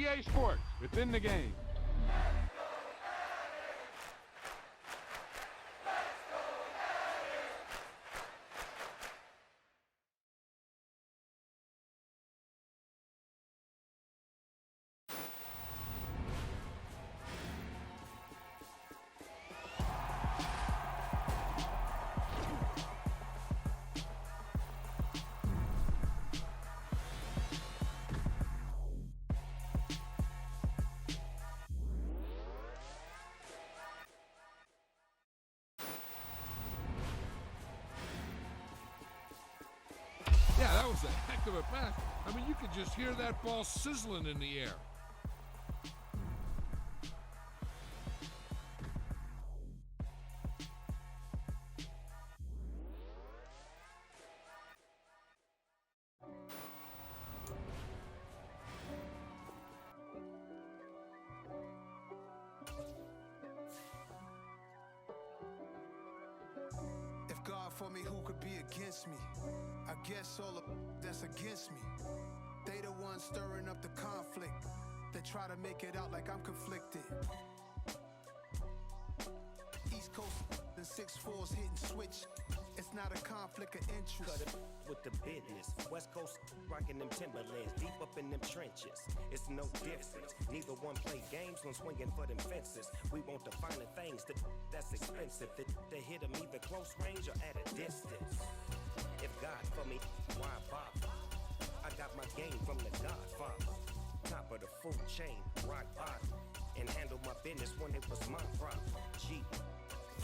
EA Sports, within the game. Yeah, that was a heck of a pass. I mean, you could just hear that ball sizzling in the air. If God for me, who could be against me? I guess all of that's against me. They the ones stirring up the conflict. They try to make it out like I'm conflicted. East Coast and 6'4's hitting switch. It's not a conflict of interest. Cut it with the business. West Coast rocking them Timberlands, deep up in them trenches. It's no difference. Neither one play games when swinging for them fences. We want the finer things that's expensive. They hit them either close range or at a distance. If God for me, why bother? I got my game from the Godfather. Top of the food chain, rock bottom. And handle my business when it was my problem. G.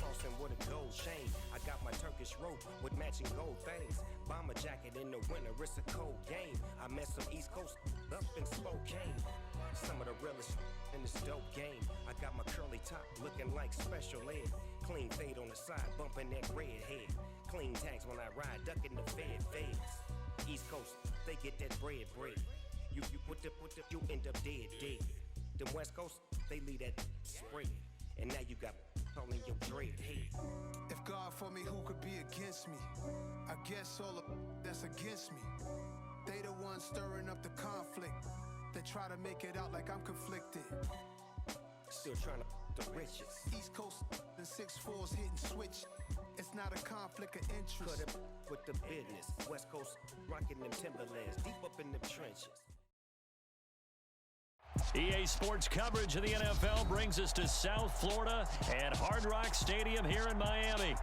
Crossing with a gold chain. I got my Turkish rope with matching gold things. Bomber jacket in the winter, it's a cold game. I met some East Coast up in Spokane. Some of the realest in this dope game. I got my curly top looking like special ed. Clean fade on the side, bumping that red head. Clean tags when I ride, ducking the feds. East Coast, they get that bread. You you end up dead. Them West Coast, they leave that spread. And now you got all in your dread head. If God for me, who could be against me? I guess all of that's against me. They the ones stirring up the conflict. They try to make it out like I'm conflicted. Still trying to the riches. East Coast and 6'4's hitting switch. It's not a conflict of interest. Cut it with the business. West Coast rocking them Timberlands, deep up in them trenches. EA Sports coverage of the NFL brings us to South Florida and Hard Rock Stadium here in Miami.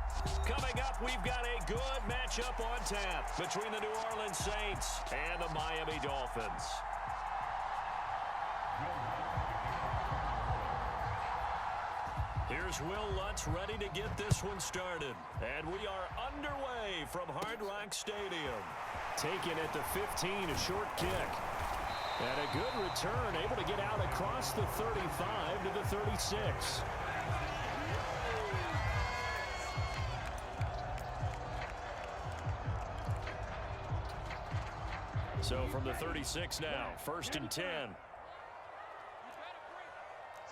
Coming up, we've got a good matchup on tap between the New Orleans Saints and the Miami Dolphins. Here's Will Lutz ready to get this one started. And we are underway from Hard Rock Stadium. Taken at the 15, a short kick. And a good return, able to get out across the 35 to the 36. So from the 36 now, 1st and 10.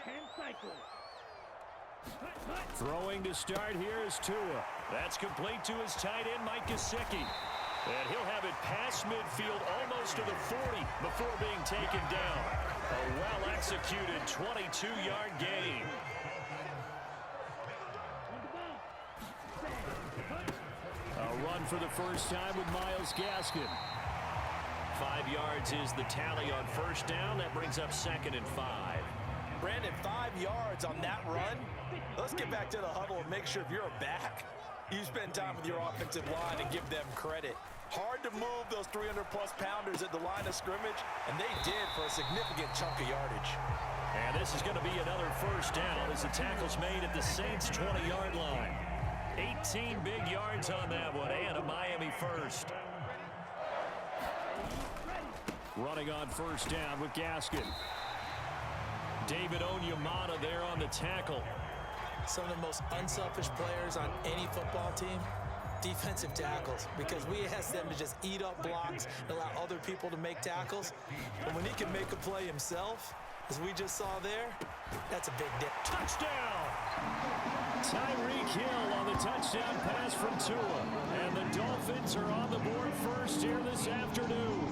10 cycles. Throwing to start here is Tua. That's complete to his tight end, Mike Gesicki. And he'll have it past midfield almost to the 40 before being taken down. A well-executed 22-yard gain. A run for the first time with Myles Gaskin. 5 yards is the tally on first down. That brings up 2nd and 5. Brandon, 5 yards on that run. Let's get back to the huddle and make sure if you're a back, you spend time with your offensive line and give them credit. Hard to move those 300-plus pounders at the line of scrimmage, and they did for a significant chunk of yardage. And this is going to be another first down as the tackle's made at the Saints' 20-yard line. 18 big yards on that one, and a Miami first. Running on first down with Gaskin. David Onyemata there on the tackle. Some of the most unselfish players on any football team, defensive tackles, because we ask them to just eat up blocks and allow other people to make tackles. But when he can make a play himself, as we just saw there, that's a big dip. Touchdown! Tyreek Hill on the touchdown pass from Tua. And the Dolphins are on the board first here this afternoon.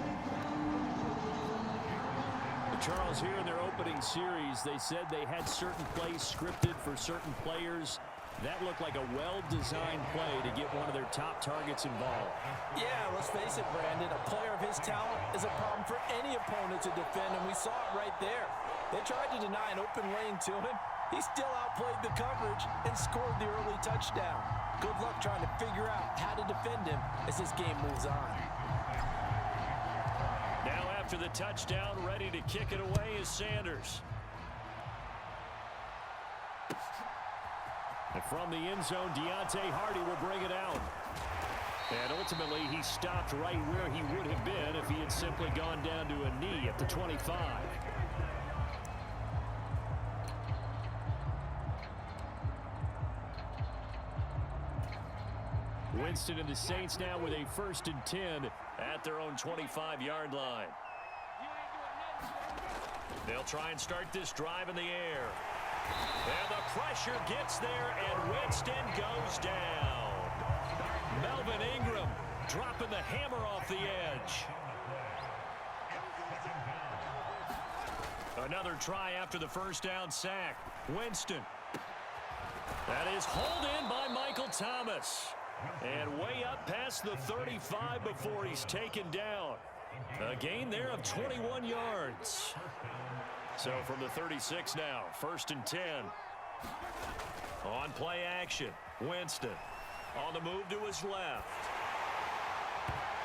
Charles, here in their opening series, they said they had certain plays scripted for certain players. That looked like a well-designed play to get one of their top targets involved. Yeah, let's face it, Brandon. A player of his talent is a problem for any opponent to defend, and we saw it right there. They tried to deny an open lane to him. He still outplayed the coverage and scored the early touchdown. Good luck trying to figure out how to defend him as this game moves on. Now after the touchdown, ready to kick it away is Sanders. And from the end zone, Gy'Aire will bring it out. And ultimately, he stopped right where he would have been if he had simply gone down to a knee at the 25. Winston and the Saints now with a 1st and 10 at their own 25-yard line. They'll try and start this drive in the air. And the pressure gets there, and Winston goes down. Melvin Ingram dropping the hammer off the edge. Another try after the first down sack. Winston. That is hauled in by Michael Thomas. And way up past the 35 before he's taken down. A gain there of 21 yards. So from the 36 now, 1st and 10. On play action, Winston. On the move to his left.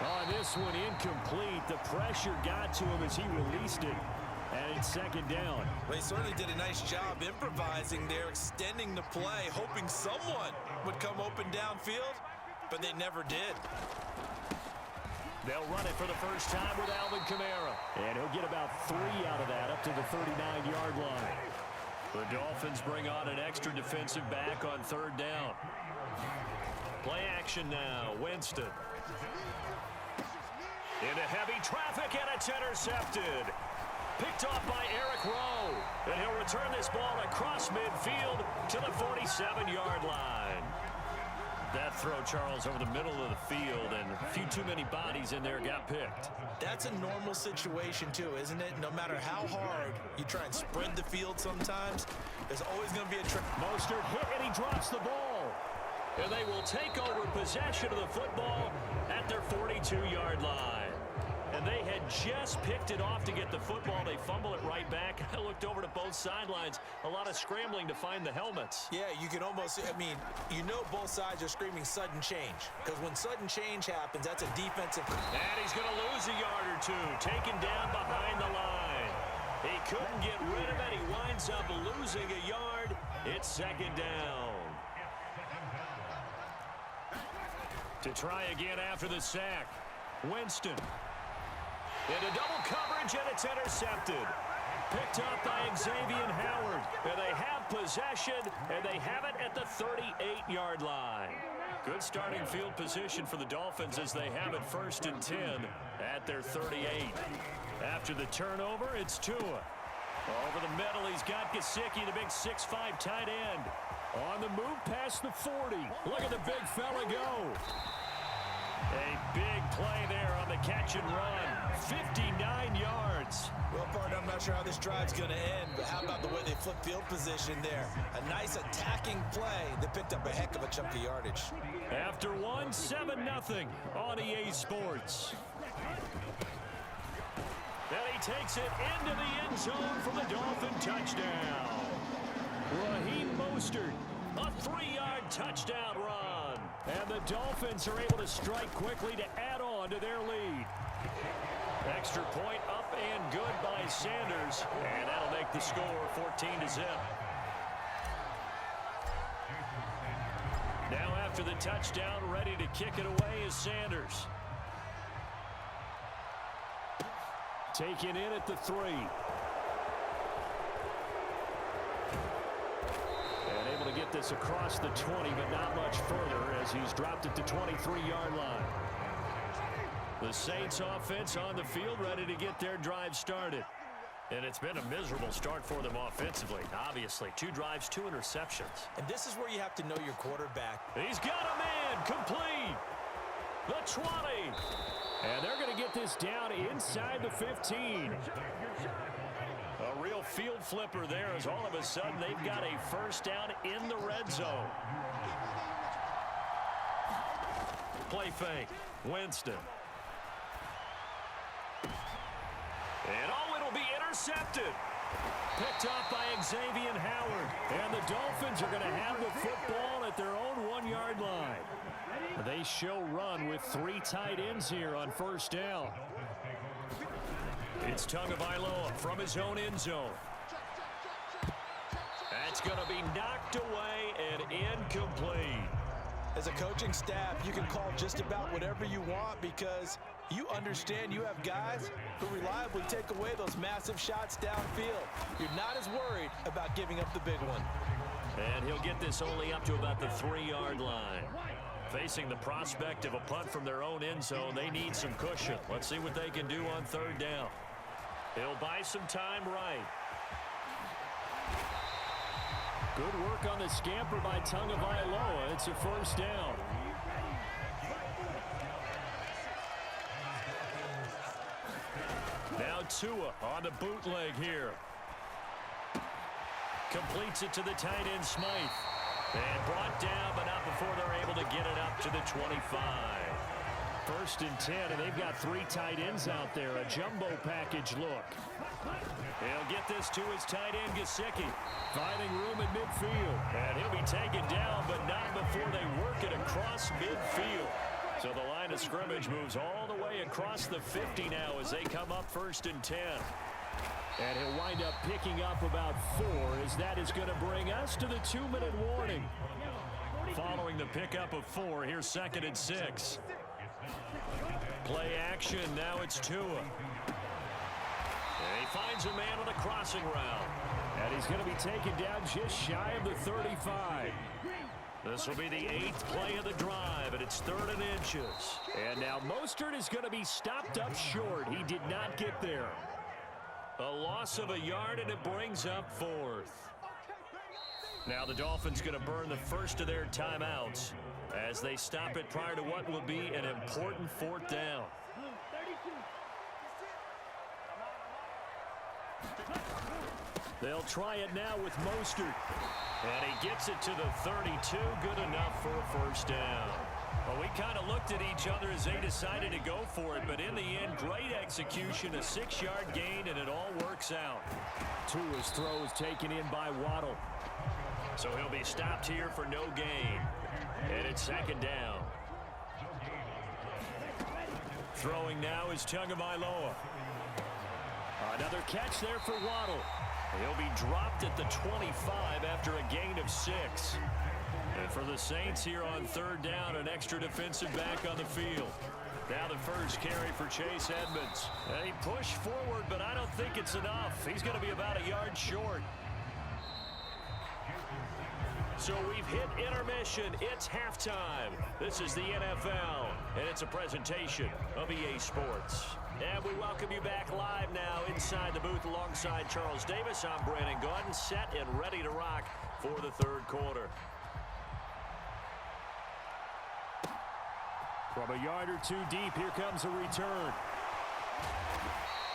On this one, incomplete. The pressure got to him as he released it. And it's 2nd down. Well, he certainly did a nice job improvising there, extending the play, hoping someone would come open downfield, but they never did. They'll run it for the first time with Alvin Kamara. And he'll get about 3 out of that up to the 39-yard line. The Dolphins bring on an extra defensive back on 3rd down. Play action now. Winston. Into heavy traffic, and it's intercepted. Picked off by Eric Rowe. And he'll return this ball across midfield to the 47-yard line. That throw, Charles, over the middle of the field, and a few too many bodies in there got picked. That's a normal situation, too, isn't it? No matter how hard you try and spread the field sometimes, there's always going to be a trick. Mostert hit, and he drops the ball. And they will take over possession of the football at their 42-yard line. And they had just picked it off to get the football. They fumble it right back. I looked over to both sidelines. A lot of scrambling to find the helmets. Yeah, you can almost, you know both sides are screaming sudden change. Because when sudden change happens, that's a defensive. And he's going to lose a yard or two. Taken down behind the line. He couldn't get rid of it. He winds up losing a yard. It's 2nd down. To try again after the sack. Winston. Into double coverage, and it's intercepted. Picked up by Xavier Howard. And they have possession, and they have it at the 38-yard line. Good starting field position for the Dolphins as they have it 1st and 10 at their 38. After the turnover, it's Tua. Over the middle, he's got Gesicki, the big 6'5" tight end. On the move past the 40. Look at the big fella go. A big play there on the catch and run. 59 yards. Well, partner, I'm not sure how this drive's going to end, but how about the way they flip field position there? A nice attacking play that picked up a heck of a chunk of yardage. After 7-0 on EA Sports. Then he takes it into the end zone for the Dolphin touchdown. Raheem Mostert, a 3-yard touchdown run. And the Dolphins are able to strike quickly to add on to their lead. Extra point up and good by Sanders. And that'll make the score 14-0. Now after the touchdown, ready to kick it away is Sanders. Taken in at the 3. And able to get this across the 20, but not much further as he's dropped it to 23-yard line. The Saints offense on the field, ready to get their drive started. And it's been a miserable start for them offensively, obviously. 2 drives, 2 interceptions. And this is where you have to know your quarterback. He's got a man, complete. The 20. And they're going to get this down inside the 15. real field flipper there as all of a sudden they've got a first down in the red zone. Play fake. Winston. And it'll be intercepted. Picked off by Xavier Howard. And the Dolphins are going to have the football at their own 1-yard line. They show run with 3 tight ends here on first down. It's Tagovailoa from his own end zone. That's going to be knocked away and incomplete. As a coaching staff, you can call just about whatever you want because you understand you have guys who reliably take away those massive shots downfield. You're not as worried about giving up the big one. And he'll get this only up to about the 3-yard line. Facing the prospect of a punt from their own end zone, they need some cushion. Let's see what they can do on third down. He'll buy some time right. Good work on the scamper by Tagovailoa. It's a first down. Now Tua on the bootleg here. Completes it to the tight end Smythe. And brought down, but not before they're able to get it up to the 25. First and 10, and they've got 3 tight ends out there. A jumbo package look. He'll get this to his tight end, Gesicki. Finding room in midfield. And he'll be taken down, but not before they work it across midfield. So the line of scrimmage moves all the way across the 50 now as they come up first and 10. And he'll wind up picking up about 4 as that is going to bring us to the 2-minute warning. Following the pickup of 4, here's second and 6. Play action, now it's Tua. And he finds a man on the crossing route. And he's going to be taken down just shy of the 35. This will be the 8th play of the drive, and it's 3rd and inches. And now Mostert is going to be stopped up short. He did not get there. A loss of a yard, and it brings up 4th. Now the Dolphins going to burn the first of their timeouts as they stop it prior to what will be an important 4th down. They'll try it now with Mostert. And he gets it to the 32. Good enough for a first down. Well, we kind of looked at each other as they decided to go for it, but in the end, great execution, a 6-yard gain, and it all works out. Tua's throw is taken in by Waddle. So he'll be stopped here for no gain. And it's second down. Throwing now is Tagovailoa. Another catch there for Waddle. He'll be dropped at the 25 after a gain of 6. And for the Saints here on third down, an extra defensive back on the field. Now the first carry for Chase Edmonds. And he pushed forward, but I don't think it's enough. He's going to be about a yard short. So we've hit intermission. It's halftime. This is the NFL, and it's a presentation of EA Sports. And we welcome you back live now inside the booth alongside Charles Davis. I'm Brandon Gordon, set and ready to rock for the third quarter. From a yard or 2 deep, here comes a return.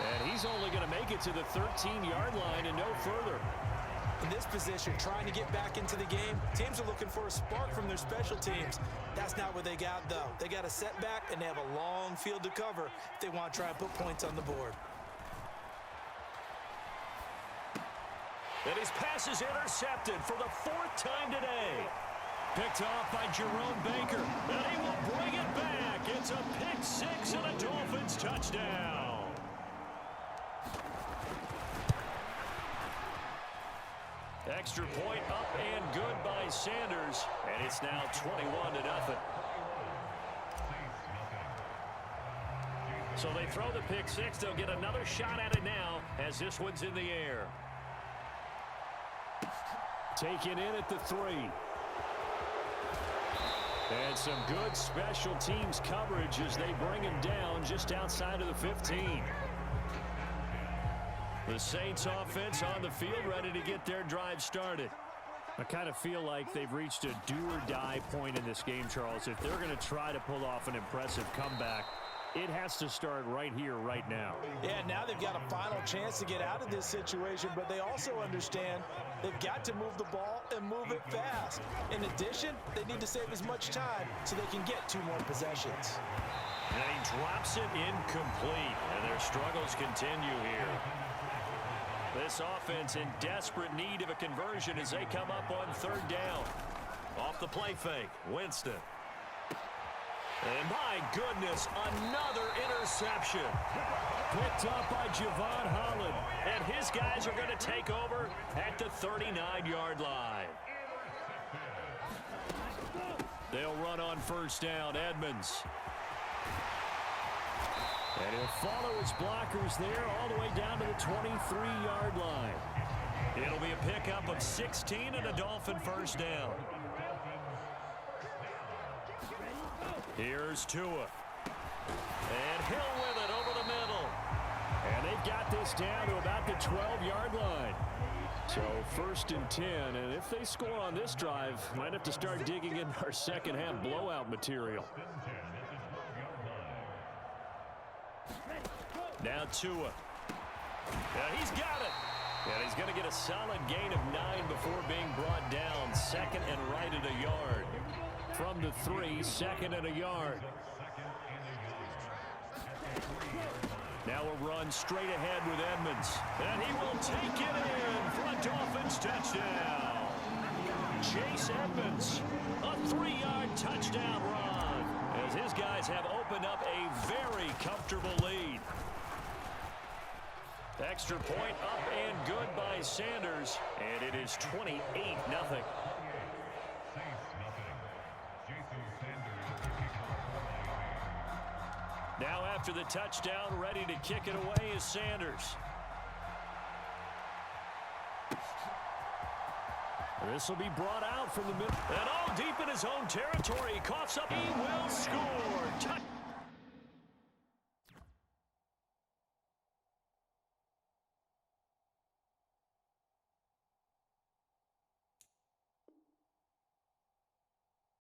And he's only going to make it to the 13-yard line and no further. In this position, trying to get back into the game, teams are looking for a spark from their special teams. That's not what they got, though. They got a setback, and they have a long field to cover if they want to try and put points on the board. And his pass is intercepted for the 4th time today. Picked off by Jerome Baker, and he will bring it back. It's a pick 6 and a Dolphins touchdown. Extra point up and good by Sanders, and it's now 21-0. So they throw the pick 6. They'll get another shot at it now as this one's in the air. Taken in at the 3. And some good special teams coverage as they bring him down just outside of the 15. The Saints offense on the field ready to get their drive started. I kind of feel like they've reached a do-or-die point in this game, Charles. If they're going to try to pull off an impressive comeback, It has to start right here, right now. Yeah, now they've got a final chance to get out of this situation, but they also understand they've got to move the ball and move it fast. In addition, they need to save as much time so they can get 2 more possessions. And he drops it incomplete, and their struggles continue here. This offense in desperate need of a conversion as they come up on 3rd down. Off the play fake, Winston. And my goodness, another interception. Picked up by Javon Holland. And his guys are going to take over at the 39-yard line. They'll run on 1st down, Edmonds. And he'll follow his blockers there all the way down to the 23-yard line. It'll be a pickup of 16 and a Dolphin 1st down. Here's Tua. And Hill with it over the middle. And they've got this down to about the 12-yard line. So 1st and 10, and if they score on this drive, might have to start digging in our second-half blowout material. Now Tua. Yeah, he's got it. And he's going to get a solid gain of 9 before being brought down. 2nd and right at a yard. From the 3, 2nd and a yard. Now a run straight ahead with Edmonds. And he will take it in for a Dolphins touchdown. Chase Edmonds, a 3-yard touchdown run, as his guys have opened up a very comfortable lead. Extra point up and good by Sanders, and it is 28-0. Now after the touchdown, ready to kick it away is Sanders. This will be brought out from the middle. And all deep in his own territory. He coughs up. He will score.